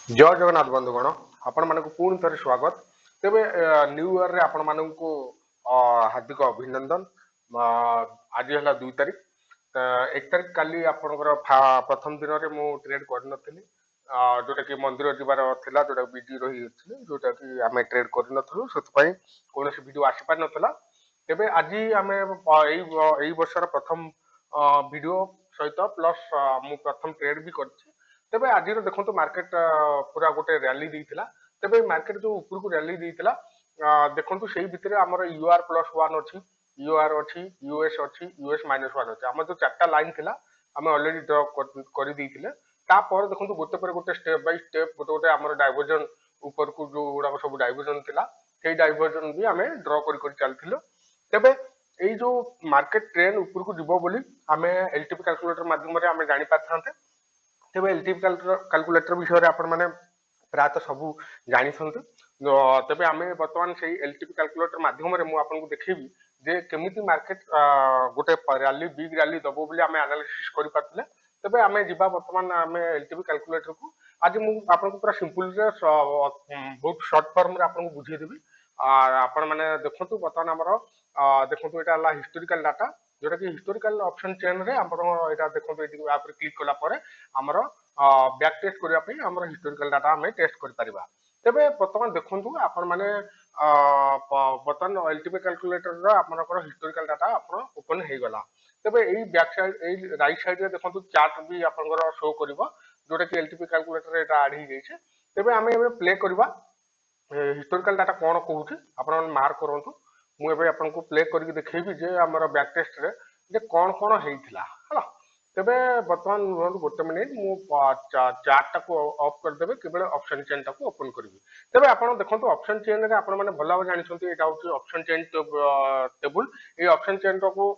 जय जगन्नाथ बंधुगण आपण मानक पुणी थे स्वागत तेबे न्यू इयर रे आपण मानक हार्दिक अभिनंदन। आज है 2 तारीख। 1 तारीख काली आपणकर प्रथम दिन में मु ट्रेड कर नथिली, जोटा कि मंदिर जीवार थिला, जोटा बिजी रही जोटा कि आम ट्रेड कर नथलु, सेतपई कोनोसी वीडियो आसी पार नथला। तेबे आज आमे एई वर्षर प्रथम वीडियो सहित प्लस मु प्रथम ट्रेड भी करछि। तेबे आज देखो मार्केट पूरा गोटे रैली देइतिला। तेबे मार्केट जो ऊपर को रैली देइतिला, देखो से भितर आमर यूआर प्लस वन अच्छी, यूआर अच्छी, यूएस अच्छी, यूएस -1 अच्छी। आम जो 4टा लाइन थिला आम ऑलरेडी ड्रॉ कर देइतिले। तापर देखो गोटे पर गोटे स्टेप बाय स्टेप गोटे गोटे आमर डाइवर्जन ऊपर को जो गुड़ाक सब डाइवर्जन थिला से डाइवर्जन भी आम ड्रॉ कर चलथिलो। तेबे एई जो मार्केट ट्रेंड ऊपर को जीवो बोली आमे एलटीपी कैलकुलेटर माध्यम रे आमे जानि पारथांते। तेबे एलटीपी कैलकुलेटर विषय रे आपण माने प्रायतः सबू जानी। तेबे आमे वर्तमान से एलटीपी कैलकुलेटर माध्यम रे मु आपन को देखैबी जे केमिति मार्केट गोटे रैली बिग रैली दबो बोली आमे एनालिसिस करि पातले। तेबे आमे जिबा वर्तमान आमे एलटीपी कैलकुलेटर को आज मु आपन को पूरा सिंपल रे बहुत शॉर्ट फॉर्म रे आपन को बुझे देबी। आपण माने देखंतु वर्तमान हमर देखंतु एटा हला हिस्टोरिकल डाटा, जोटा कि हिस्टोरिकल ऑप्शन चेन रे आपण एटा देखंतु एटी आप क्लिक कला परे हमर बैक टेस्ट करिया पई हमर हिस्टोरिकल डाटा हमें टेस्ट कर परिबा। तेबे वर्तमान देखंतु आपण माने वर्तमान एलटीपी कैलकुलेटर रो आपनकर हिस्टोरिकल डाटा आपण ओपन हे गला। तेबे एई बैक साइड एई राइट साइड रे देखंतु चार्ट भी आपनकर शो करिवो, जोटा कि एलटीपी कैलकुलेटर एटा ऐड ही जाइछे। तेबे हमें एबे प्ले करबा हिस्टोरिकल डाटा कोन कहूची आपण मार्क करंतु। मु एबे आपन को प्ले करके देखैबी जे हमर बैक टेस्ट रे जे कोन कोन हेइथिला हला। तेबे वर्तमान गोटे मिनिट मु चार्ट को ऑफ कर देबे, केवल ऑप्शन चेन को ओपन करिवि। तेबे आपण देखंतु ऑप्शन चेन रे आपण माने भला जानि छथि एटा होची option chain table. A option chain को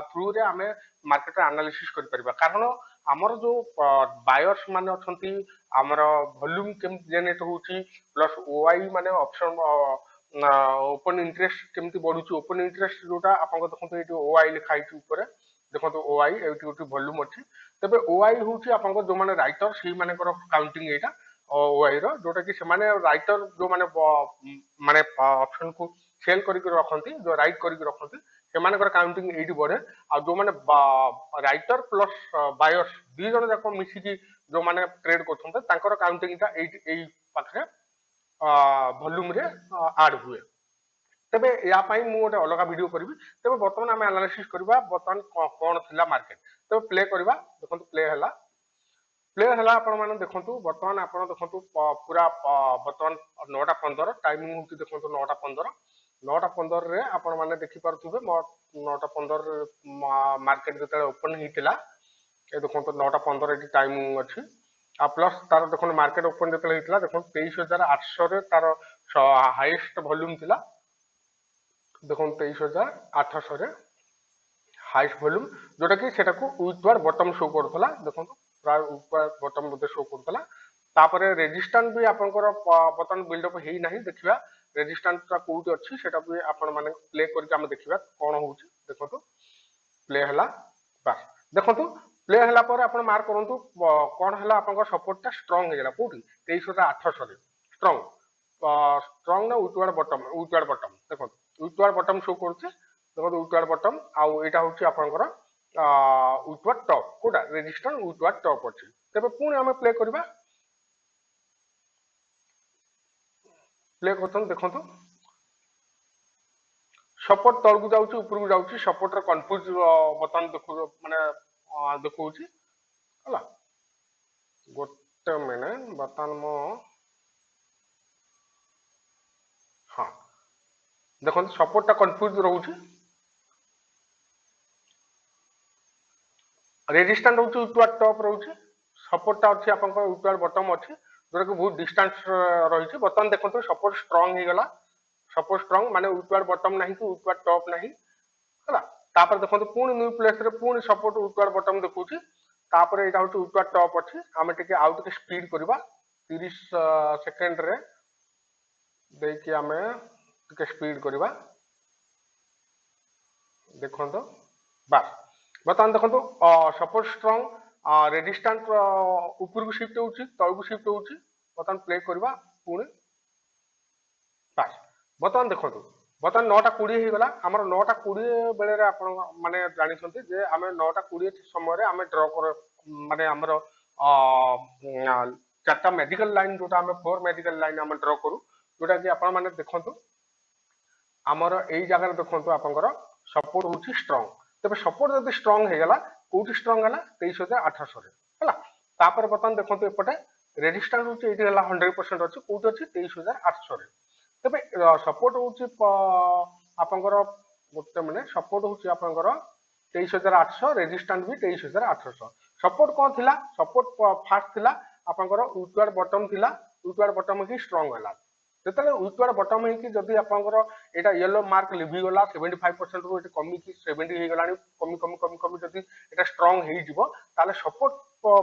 थ्रू रे हमें मार्केट एनालिसिस कर परिबा, कारण हमर जो बायर्स माने अछंती हमर वॉल्यूम केम जेनेरेट होची प्लस ओआई माने ऑप्शन ओपन इंटरेस्ट केमती बढ़ुची। ओपन इंटरेस्ट जोटा आपन देखंतु एटी ओआई लिखाई छि ऊपर देखो ओआई एटी गोटे वॉल्यूम अच्छी। तेबे ओआई होची आपन जो माने राइटर सी मानकर काउंटिंग एटा ओआई रो, जोटा कि से माने राइटर जो माने माने ऑप्शन को सेल करके रखंती, जो राइट करके रखंती से मानकर काउंटिंग एटी बढ़े। आ जो माने राइटर प्लस बायर्स दी जण जाक मिसी की जो माने ट्रेड करथंते तांकर काउंटिंग ता एई पाखरे वॉल्यूम रे ऐड हुए। तेबे या पाई मु गोटे अलग वीडियो करी। तेबे वर्तमान आम एनालिसिस करबा वर्तमान कोन थिला मार्केट। तेबे प्ले करबा देखंतु प्ले हला। प्ले हला आपण माने देखंतु वर्तमान आपण देखंतु पूरा वर्तमान 9:15 टाइमिंग होती देखंतु 9:15। 9:15 रे आपण माने देखि पारथुबे 9:15 मार्केट जते ओपन हितिला ए देखंतु 9:15 एटी टाइमिंग अछि। आ प्लस तार देखो मार्केट ओपन जते हितिला देखो 23,800 रे तार हाईएस्ट वॉल्यूम थिला। देखो 23,800 रे हाईएस्ट वॉल्यूम, जोटा कि सेटा को ऊपर बॉटम शो करथला। देखो प्राय ऊपर बॉटम मध्ये शो करथला। तापरे रेजिस्टेंस भी आपनकर बटन बिल्डअप हेई नाही, देखिबा रेजिस्टेंस ता कोउटी अछि सेटा भी आपण माने प्ले करके हम देखिबा कोन होउची। देखो प्ले हला बस देखो प्ले हला पर आपण मार्क करंतु कोन हला आपनकर सपोर्ट ता स्ट्रांग हे गेला कोउटी 23,800 रे स्ट्रांग। स्ट्रांग ना ऊपर बॉटम देखो ऊपर बॉटम शो करछे। देखो ऊपर बॉटम आउ एटा होची आपनकर ऊपर टॉप कोडा रेजिस्टेंस ऊपर टॉप अछि। तबे पुनी हम प्ले करबा। प्ले करथन देखंतु सपोर्ट तळ को जाउची ऊपर को जाउची, सपोर्ट रे कंफ्यूज बटन देखु माने देखौची हला। गोटे मिनिट बटन मो हां देखंतु सपोर्ट ता कंफ्यूज रहउची, रेजिस्टेंस होची ऊपर टॉप रहउची, सपोर्ट ता अछि आपन ऊपर बॉटम अछि, जोरा कि बहुत डिस्टेंस रहिछि। बटन देखंतु सपोर्ट स्ट्रांग हे गला। सपोर्ट स्ट्रांग माने ऊपर बॉटम नाही कि ऊपर टॉप नाही हला। तापर देखंतु पुनी न्यू प्लेस रे पुनी सपोर्ट ऊपर बॉटम देखौची। तापर एटा होची ऊपर टॉप अछि। हम टिके आउट के स्पीड करबा 30 सेकंड रे देखि हमें टिके स्पीड करबा। देखंतु बस बतन देखंतु सपोर्ट स्ट्रांग रेजिस्टेंस ऊपर को शिफ्ट होउची तळ को शिफ्ट होउची। बर्तमान प्ले करवा पुणी बास बर्तमान देखो बर्तमान 9:20 हो गला आमर 9:20 बेले आप माने जानी जे आम 9:20 समय आम ड्र कर माने आमर चार्टा मेडिकल लाइन जोटा आम 4 मेडिकल लाइन आम ड्र करू जोटा कि आपण माने देखंतु आमर एई जगह देखंतु आपनकर सपोर्ट होची स्ट्रांग तबे सपोर्ट जदि स्ट्रांग हे गला कोठी स्ट्रांग गला 23800 रे हला तापर बर्तमान देखंतु एपटे रेजिस्टेंस होची एटी गला 100% अछि कोठी अछि 23800 रे तबे सपोर्ट होची आपनकर गोटे माने सपोर्ट होची आपनकर 23800 रेजिस्टेंस भी 23800 सपोर्ट कोन थिला सपोर्ट फास्ट थिला आपनकर उच्चर बॉटम थिला उच्चर बॉटम की स्ट्रांग हला जेतले उच्चर बॉटम है कि जदी आपनकर एटा येलो मार्क लिभि गला 75% रो एटा कमी की 70 हे गलानी कमी कमी कमी कमी जदी एटा स्ट्रांग हे जिवो ताले सपोर्ट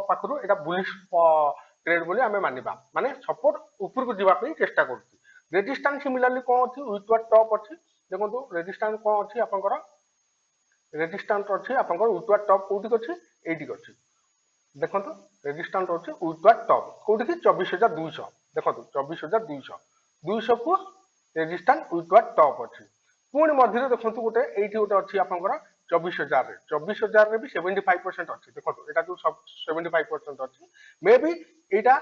पाखरु एटा बुलिश ट्रेड बोली हमें मानिबा माने सपोर्ट ऊपर को जीवा पे चेष्टा करछि रेजिस्टेंस सिमिलरली कोन अछि उच्चर टॉप अछि देखंतु रेजिस्टेंस कोन अछि आपनकर रेजिस्टेंस अछि आपनकर उच्चर टॉप कोठी अछि एठी अछि देखंतु रेजिस्टेंस अछि उच्चर टॉप कोठी की 24200 देखंतु 24200 200 को रेजिस्टेंस उच्चर टॉप अछि पुणी मध्य देखंतु गोटे एठी गोटे अछि आपनकर 24000 रे 24000 रे भी 75% अछि देखंतु एटा जो 75% अछि मे बी एटा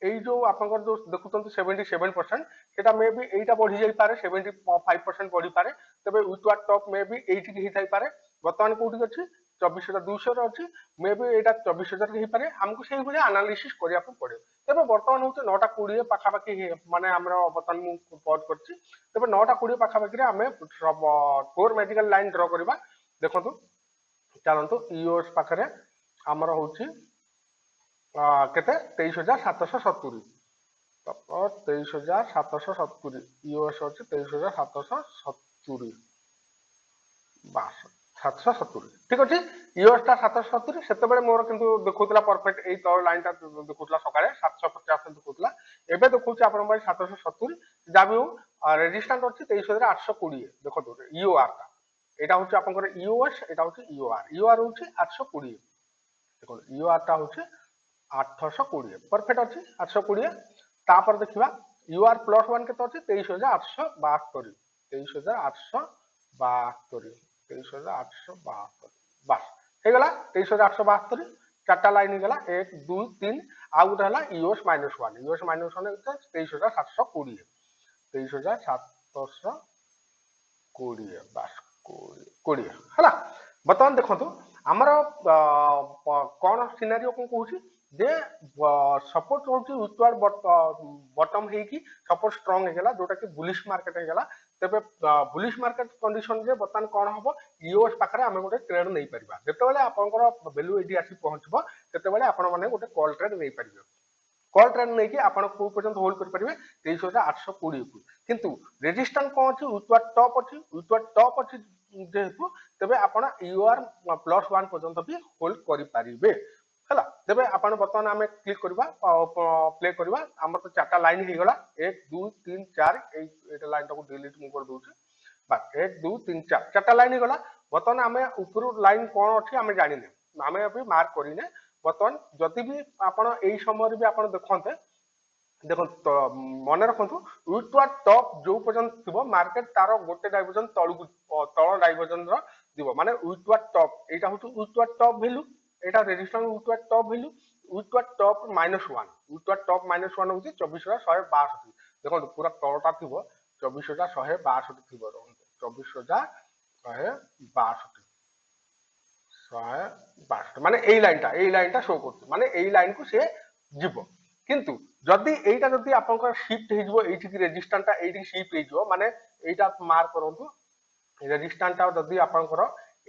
एई जो आपनकर जो देखुतंतु 77% सेटा मे बी एटा बढ़ी जाई पारे 75% बढ़ी पारे तबे उच्चर टॉप मे बी एठी की थाई पारे वर्तमान कोठी अछि 24200 रे अछि मे बी एटा 24000 के ही पारे हमको सेही भली एनालिसिस करिया पड़े तबे वर्तमान होते 9:20 पाखा पाखी माने हमरा वर्तमान मु पॉज करछि तबे 9:20 पाखा पाखी रे हमें फोर मेडिकल लाइन ड्रा करबा देखंतु चलंतु ईओएस पाखरे हमर होछि केते 23770 तो 23770 ईओएस अछि 23770 बास 770 ठीक अछि ईओएस ता 770 सेते बेले मोर किंतु देखुतला परफेक्ट एई तळ लाइन ता देखुतला सकाळे 750 देखुतला एबे देखुछि आपन भाई 770 जाबी रेजिस्टेंस अछि 23820 देखो ईओआर ता एटा होछि आपनकर ईओएस एटा होछि ईओआर ईओआर होछि 820 देखो ईओआर ता होछि 820 परफेक्ट अछि 820 तापर देखिबा यूआर प्लस 1 केते अछि 23872 23872 23872 बस हे गला 23872 चारटा लाइन हे गला 1 2 3 आ गुटे हला यूएस -1 यूएस -1 23720 23720 बस 20 हला बर्तमान देखंतु हमर कोन सिनेरियो को कहूची जे सपोर्ट होची उच्चर बॉटम हे की सपोर्ट स्ट्रांग हे गेला जोटा कि बुलिश मार्केट हे गेला तबे बुलिश मार्केट कंडीशन जे बर्तमान कोन हबो ईओएस पाखरे हम गोटे ट्रेड नै परिबा जेतेबेले आपनकर वैल्यू एडी आसी पहुंचबो तेतेबेले आपण माने गोटे कॉल ट्रेड नै परिबे कॉल ट्रेड नै कि आपण को पर्यंत होल्ड कर परिबे 23820 को किंतु रेजिस्टेंस कोन अछि उच्चर टॉप अछि जेहेतु तबे आपण यूआर +1 पर्यंत भी होल्ड करि परिबे हला तबे आपण बर्तमान हमें क्लिक करबा प्ले करबा हमर तो चारटा लाइन हे गला 1 2 3 4 एटा लाइन को डिलीट मु कर दोछु बस 1 2 3 4 चारटा लाइन हे गला बर्तमान हमें ऊपर लाइन कोन अछि हमें जानिने हमें अभी मार्क करिने बर्तमान जति भी आपण एई समय रे भी आपण देखंते देखो मन रखु उच्चर टॉप जो पर्यंत थिबो मार्केट तार गोटे डाइवर्जन तळ डाइवर्जन दिबो माने उच्चर टॉप एटा होछु उच्चर टॉप वैल्यू एटा रेजिस्टेंस उच्चर टॉप वैल्यू उच्चर टॉप -1 उच्चर टॉप -1 होची 24162 देखो पूरा तळटा थिबो 24162 थिबो 24162 माने एई लाइनटा शो करछ माने एई लाइन को से जीवो किंतु जदि एटा जदि आपनकर शिफ्ट हे जिवो एठी की रेजिस्टेंस ता एठी शिफ्ट हे जिवो माने एटा मार्क करंतु रेजिस्टेंस ता जदि आपनकर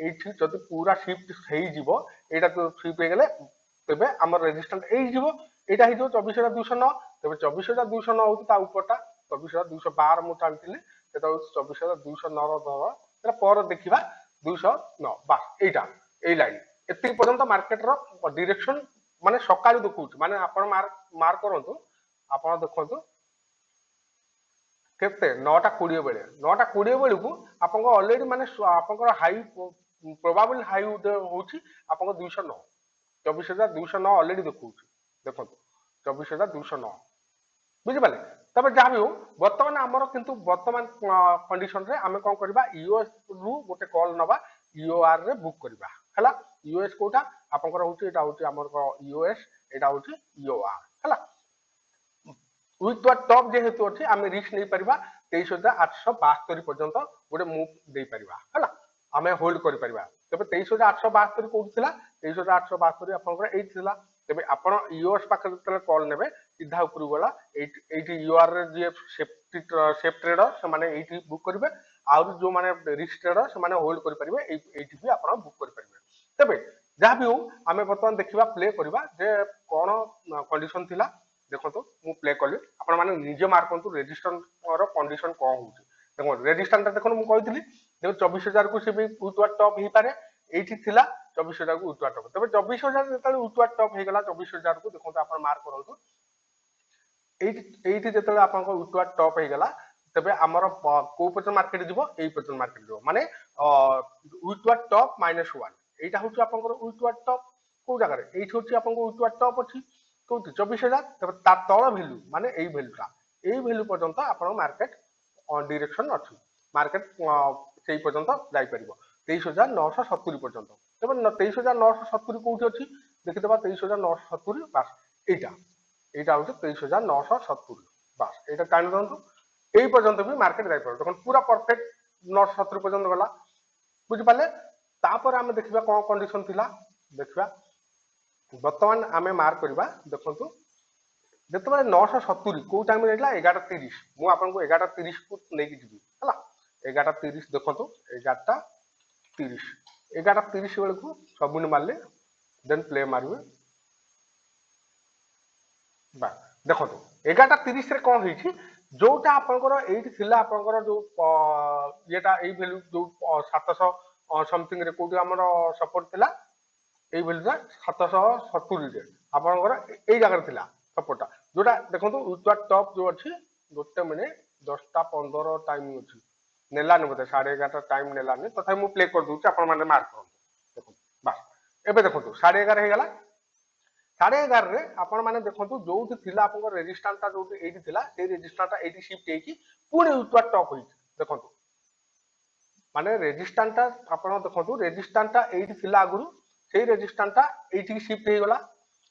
एठी जदि पूरा शिफ्ट हे जिवो एटा तो शिफ्ट हे गेले तबे हमर रेजिस्टेंस ए जिवो एटा हे जिवो 24209 तबे 24209 होती ता ऊपरटा 24212 मु चालतिले सेटा 24209 रो दर एटा पर देखिबा 209 बस एटा ए लाइन एति पर्यंत मार्केट रो डायरेक्शन माने सकाळू देखुछ माने आपण मार्क करंतु आपण देखंतु केते 9:20 बेले 9:20 बेले को आपण ऑलरेडी माने आपण हाई प्रोबेबल हाई होची आपण 209 24209 ऑलरेडी देखुछ देखंतु 24,209 বুঝিপারে। তবে যা হো বর্তমান আমার কিন্তু বর্তমান কন্ডিশন রে আমি কোন করিবা यूएस রু গোটে কল নবা यूआर রে বুক করিবা হলা। यूएस কোটা আপনকৰ হচ্ছে এটা হচ্ছে আমার यूएस এটা হচ্ছে यूआर হলা। উইথ টপ যেহেতু আছে আমি রিস্ক নেই পারিবা 23,872 পর্যন্ত গোটে মুভ দেই পারিবা হলা। আমি হোল্ড করি পারিবা। তবে 23,872 কোটি ଥିଲା 23,872 আপনকৰ এইট ଥିଲା। তবে আপন यूएस পাখে যেতলে কল নেবে সিধা উপরু গলা এইটি यूआर রে যে সেফ ট্রেডর সেমানে এইটি বুক করিবে আর যে মানে রিস্ক ট্রেডর সেমানে হোল্ড করি পারিবে এইটি भी আপন বুক করি পারিবে। তবে যা भी হଉ ଆମେ ବର୍ତ୍ତମାନ ଦେଖିବା ପ୍ଲେ କରିବା ଯେ କଣ କଣ୍ଡିସନ ଥିଲା। ଦେଖନ୍ତୁ ମୁଁ ପ୍ଲେ କଲି ଆପଣ ମାନେ ନିଜେ ମାର୍କନ୍ତୁ ରେଜିଷ୍ଟାଣ୍ଟର କଣ୍ଡିସନ କଣ ହଉଛି। ଦେଖନ୍ତୁ ରେଜିଷ୍ଟାଣ୍ଟଟା ଦେଖନ୍ତୁ ମୁଁ କହିଥିଲି ଦେଖନ୍ତୁ 24,000 କୁ ସେ ବି ୱିଥୱାର୍ଡ ଟପ୍ ହେଇପାରେ। এইটি ଥିଲା 24,000 କୁ ୱିଥୱାର୍ଡ ଟପ୍। তবে 24,000 ଯେତେବେଳେ ୱିଥୱାର୍ଡ ଟପ୍ ହେଇଗଲା 24,000 କୁ ଦେଖନ୍ତୁ ଆପଣ ମାର୍କ କରନ୍ତୁ এইটি যেତେବେଳେ ଆପଣଙ୍କ ୱିଥୱାର୍ଡ ଟପ୍ ହେଇଗଲା ତେବେ ଆମର କୋଉ ପର୍ଯ୍ୟନ୍ତ ମାର୍କେଟ ଯିବ ଏଇ ପର୍ଯ୍ୟନ୍ତ ମାର୍କେଟ ଯିବ ମାନେ ୱିଥୱାର୍ଡ ଟପ୍ -1 এইটা হচ্ছে আপনার উইথওয়ার্ড টপ কোন জায়গায় এইটি হচ্ছে আপনার উইথওয়ার্ড টপ আছে কোটি 24,000 তবে তার তল ভ্যালু মানে এই ভ্যালুটা এই ভ্যালু পর্যন্ত আপনার মার্কেট ডিরেকশন আছে মার্কেট সেই পর্যন্ত যাই পারিব 23,970 পর্যন্ত। তবে 23,970 কোটি আছে দেখিদেবা 23,970 বাস এইটা এইটা হচ্ছে 23,970 বাস এইটা টাইম দিন্তু এই পর্যন্ত भी মার্কেট যাই পারে তখন পুরা পারফেক্ট 970 পর্যন্ত গলা বুঝি পারলে। তারপরে আমি দেখিবা কোন কন্ডিশন থিলা দেখিবা বর্তমান আমি মার্ক করিবা দেখন্তু যেতবেলে 970 কোন টাইম রে যাইলা 11:30 মু আপনকু 11:30 কু নেকি ଯିବି ହେଲା 11:30 ଦେଖନ୍ତୁ 11:30 11:30 ବେଳକୁ ସବୁନି ମାରଲେ ଦେନ୍ ପ୍ଲେ ମାରିବେ বা ଦେଖନ୍ତୁ 11:30 ରେ କଣ ହେଇଛି ଯୋଉଟା ଆପଣଙ୍କର ଏଇଠି ଥିଲା ଆପଣଙ୍କର ଯୋଉ ଇଏଟା ଏଇ ଭ୍ୟାଲୁ ଯୋଉ 700 समथिंग रे कोठी हमर सपोर्ट थिला एई भ्यालुटा 770 रे आपनकर एई जगह थिला सपोर्टटा जोटा देखंतु ऊपर टॉप जो अछि गोटे मिनिट 10:15 टाइम अछि नेलानी बोते 11:30 टाइम नेलानी तथा मु प्ले कर दूची आपन माने मार्क करन देखो बस एबे देखंतु 11:30 हे गला 11:30 रे आपन माने देखंतु जोठी थिला आपनकर रेजिस्टेंसटा जोठी एठी थिला ए रेजिस्टेंसटा एठी शिफ्ट हेकी पुणी ऊपर टॉप होई देखंतु माने रेजिस्टेंसटा आपन देखंतु रेजिस्टेंसटा एठी थिला आगुरु सेही रेजिस्टेंसटा एठी शिफ्ट हे गला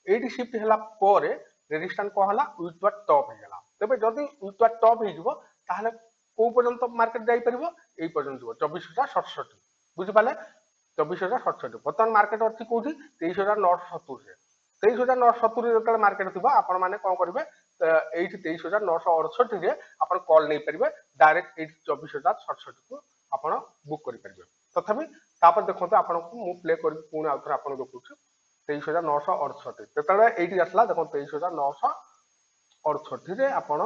एठी शिफ्ट होला परे रेजिस्टेंस को हला ऊपर टॉप हे गला तबे जदी ऊपर टॉप हे जिवो ताहले को पर्यंत मार्केट जाई परिबो एई पर्यंत जिवो 24,067 बुझि पाले 24,067 वर्तमान मार्केट अछि कोठी 23,970 रे 23,970 जेतले मार्केट थिबा आपण माने कोन करिवे एठी 23,968 रे आपण कॉल नै परिबे डायरेक्ट एठी 24,067 को आपण बुक करि परिबे तथापि तापर देखंतु आपण को मु प्ले करि पुणी आउथर आपण देखुछु 23,968 जेतले एठी आसला देखो 23,968 रे आपण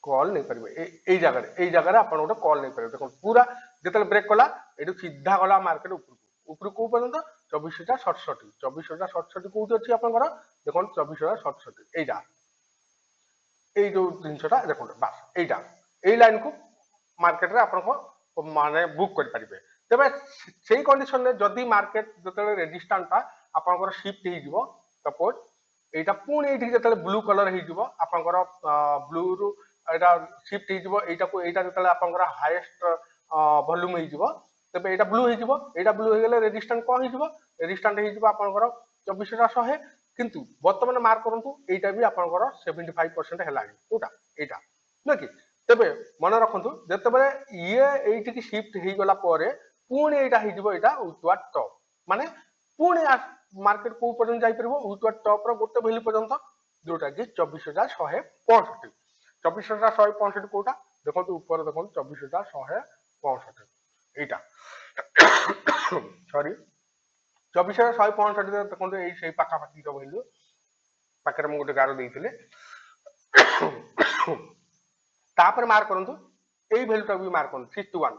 कॉल नै परिबे एई जगह रे आपण ओटे कॉल नै परिबे देखो पूरा जेतले ब्रेक कला एठु सीधा गला मार्केट ऊपर को पर्यंत 24,067 24,067 कोठी अछि आपनकर देखो 24,067 एइटा एई जो जिंसटा देखो बस एइटा एई लाइन को मार्केट रे आपण को माने बुक कर परिबे तबे सेही कंडीशन रे जदी मार्केट जेतले रेजिस्टेंसटा आपनकर शिफ्ट हे जिवो सपोज एटा पुणी एठी जेतले ब्लू कलर हे जिवो आपनकर ब्लू रु एटा शिफ्ट हे जिवो एटा को एटा जेतले आपनकर हाईएस्ट वॉल्यूम हे जिवो तबे एटा ब्लू हे गेले रेजिस्टेंस को हे जिवो रेजिस्टेंस हे जिवो आपनकर 24,100 किंतु वर्तमान मार्क करंतु एटा भी आपनकर 75% हेलानी कोटा एटा नकी तबे मन रखंतु जेतेबेले ये एठी की शिफ्ट हे गला परे पुणी एटा हे जिवो एटा ऊपर टॉप माने पुणी मार्केट को पर्यंत जाई परबो ऊपर टॉप रो गोटे वैल्यू पर्यंत जोटा कि 24,165 24,165 कोटा देखंतु ऊपर देखंतु 24,165 एटा सॉरी 24,165 देखंतु एई सेही पाखा पाखी रो वैल्यू पाखरे मु गोटे गारो देइथिले तापर मार्क करंतु एई वैल्यूटा भी मार्क करंतु 61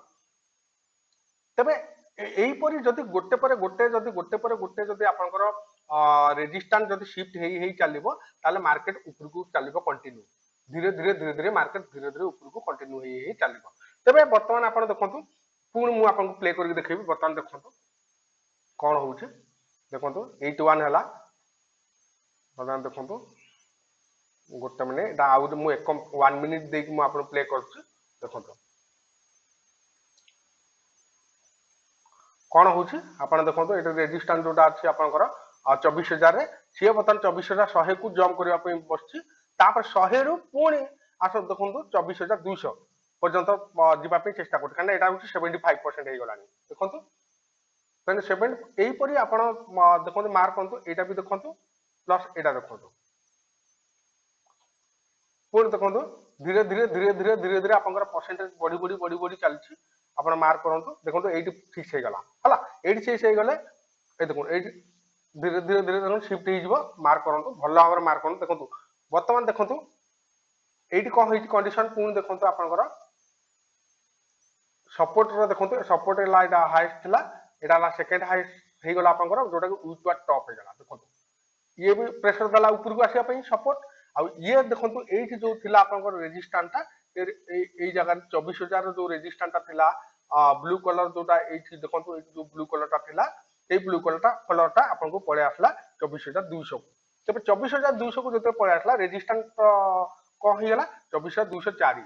तबे एई परि जदि गोटे पर गोटे जदि आपनकर रेजिस्टेंस जदि शिफ्ट हेई चलिबो ताले मार्केट ऊपर को चलिबो कंटिन्यू धीरे मार्केट धीरे ऊपर को कंटिन्यू हेई चलिबो तबे वर्तमान आपण देखंतु पुणी मु आपन को प्ले करके देखैबी वर्तमान देखंतु कोन होउछ देखंतु 81 हला वर्तमान देखंतु गोटे मिनिट आउ मु 1 मिनिट देकी मु आपन प्ले करछु देखंतो कौन हूँ आप देखो ये रेजिस्टांस जोटा अच्छी आपंकर 24,000 सी बर्तमान 24,100 को जम्प करने बस 100 रु पुणी आस देखो 24,200 पर्यंत जावाई चेष्टा कर कहीं यहाँ हूँ 75% हो गला देखो कहीं 7 यहीपरी आप देखो मार्क करूँ यहाँ भी देखो प्लस यहाँ देखो पुणी देखो धीरे धीरे धीरे धीरे धीरे धीरे आप परसेंटेज बढ़ी बढ़ी बढ़ी बढ़ी चलती आप मार्क करूँ देखो ये फिक्स होगा है ये फिक्स हो गले ये देखो ये धीरे धीरे धीरे देखो शिफ्ट हो मार्क करूँ भल भाव मार्क करूँ देखो बर्तमान देखो ये कौन हो कंडीशन पुणी देखो आपंकर सपोर्ट देखो सपोर्ट हाइस्ट था यहाँ सेकेंड हाइस्ट हो गला आपंकर जोटा कि वीक टॉप हो गला देखो ये भी प्रेशर देला ऊपर को आसिया सपोर्ट आ ये देखो ये जो थिला आपंकर रेजिस्टेंस था ये जगह 24,000 जो रेजिस्टेंस थिला ब्लू कलर जोटा ये देखो जो ब्लू कलर थिला ये ब्लू कलर आपको पड़े आसला 24,200 तब 24,200 को जो पड़े आसला रेजिस्टेंस कौन होगा 24,204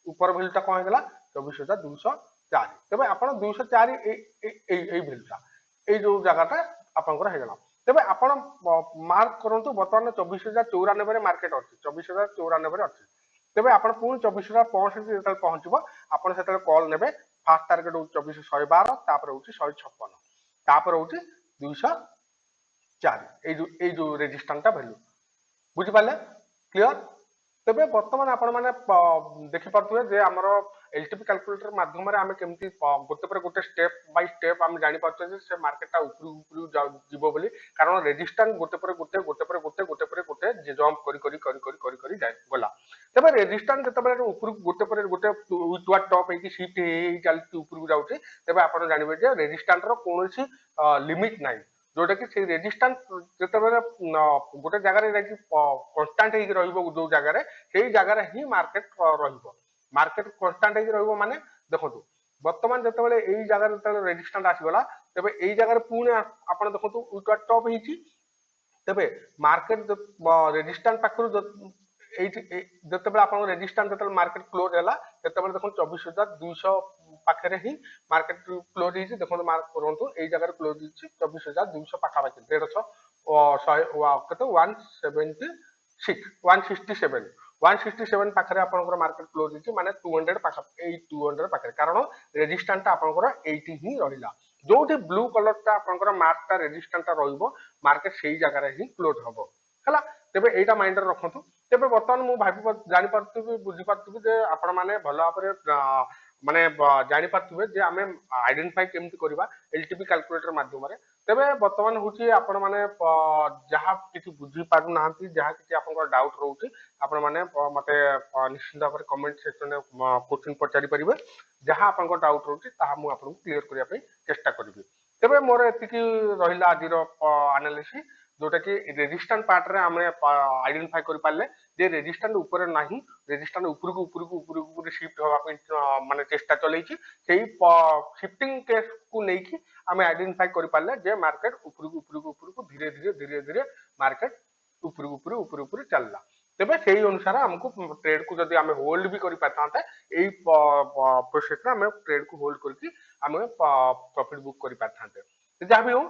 ऊपर भैल्यूटा कौन होगा 24,204 तब आप 204 भैल्यूटा ये जो जगहटा आपंकर होगा तेज आप मार्क करूँ बर्तमान 24,094 मार्केट अच्छी 24,094 अच्छी तेज आप पुणी 24,065 जो पहुंचब आप कल ने फास्ट टार्गेट हूँ 24,112 तापर हूँ 156 तापर हूँ 204 जो रेजिस्टेंस वैल्यू बुझिपारे क्लीयर तेज बर्तमान आपण मैंने देखिपे जे आमर एलटीपी कैलकुलेटर माध्यम आम केमती गोटे पर गोटे स्टेप बाय स्टेप आम जापर से मार्केटा जीव बोली कारण रेजिस्टेंस गोटे पर गोटे गोटे पर गोटे गोटे पर गोटे जंप करी गला तेज रेजिस्टेंस जो ऊपर गोटे पर गोटे वीक टॉप होगी शिफ्ट चलती ऊपर को जाऊँगी तेज आप जानवे रेजिस्टेंस कौन लिमिट ना जोटा कि से रेजिस्टेंस जिते गोटे जगह कन्स्टांट जो जगह से जगह ही मार्केट मार्केट कन्स्टांट माने देखो बर्तमान जो यही जगह जो रेजिस्टेंस आसगला तेज यही जगह पुणी आप देखो वीक टॉप होती तेज मार्केट रेजिस्टेंस पाखु जिते आप रेजिस्टेंस जो मार्केट क्लोज है से देखो 24,200 पाखे ही मार्केट क्लोज हो देखो मार्क करूँ यही जगह क्लोज हो 24,200 पाखापाखि 167 पाखे आपंकर मार्केट क्लोज होती माने 200 पाखे 200 पाखे कारण रेजिस्टेंस आपंकर एटी ही रहा जो ब्लू कलर आपंकर मार्कटा रेजिस्टेंस रहिबो मार्केट से जगह ही क्लोज हम है तेज यहाँ माइंड रखु तेज बर्तमान मुझे भावी जापारी बुझीपारी जे आपण मैंने भल भाव माने जापारे जे आम आइडेंटिफाई केमती करवा एलटीपी कैलकुलेटर माध्यम तेज बर्तमान हूँ आपण मैंने जहाँ किसी बुझी पार ना जहाँ किसी आप डाउट रोचे आपण मैंने मत निश्चित भाव कमेंट सेक्शन में क्वेश्चन पचारि पारे जहाँ आप डाउट रोचे मुझे क्लीयर करने चेष्टा करी तेज मोर एति रहा आज एनालिसिस जोटा कि रेजिस्टेंस पार्ट रे आम आइडेंटिफाई कर पारे जे रेजिस्टेंस ऊपर ना रेजिस्टेंस ऊपर को ऊपर को ऊपर को शिफ्ट होगा माने चेष्टा चलई शिफ्टिंग केस को लेकिन आम आइडेंटिफाई कर पारे जे मार्केट ऊपर को ऊपर को ऊपर को धीरे धीरे धीरे धीरे मार्केट ऊपर ऊपर ऊपर ऊपर चलला तेज से अनुसार आमको ट्रेड को जब आम होल्ड भी कर पाता यही प्रोसेस में आम ट्रेड को होल्ड करके आम प्रॉफिट बुक कर पाता जहाँ भी हो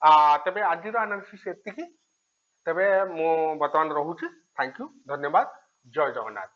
तेज आज एनालिसिस एति तेज मु बर्तमान रोचे थैंक यू धन्यवाद जय जगन्नाथ।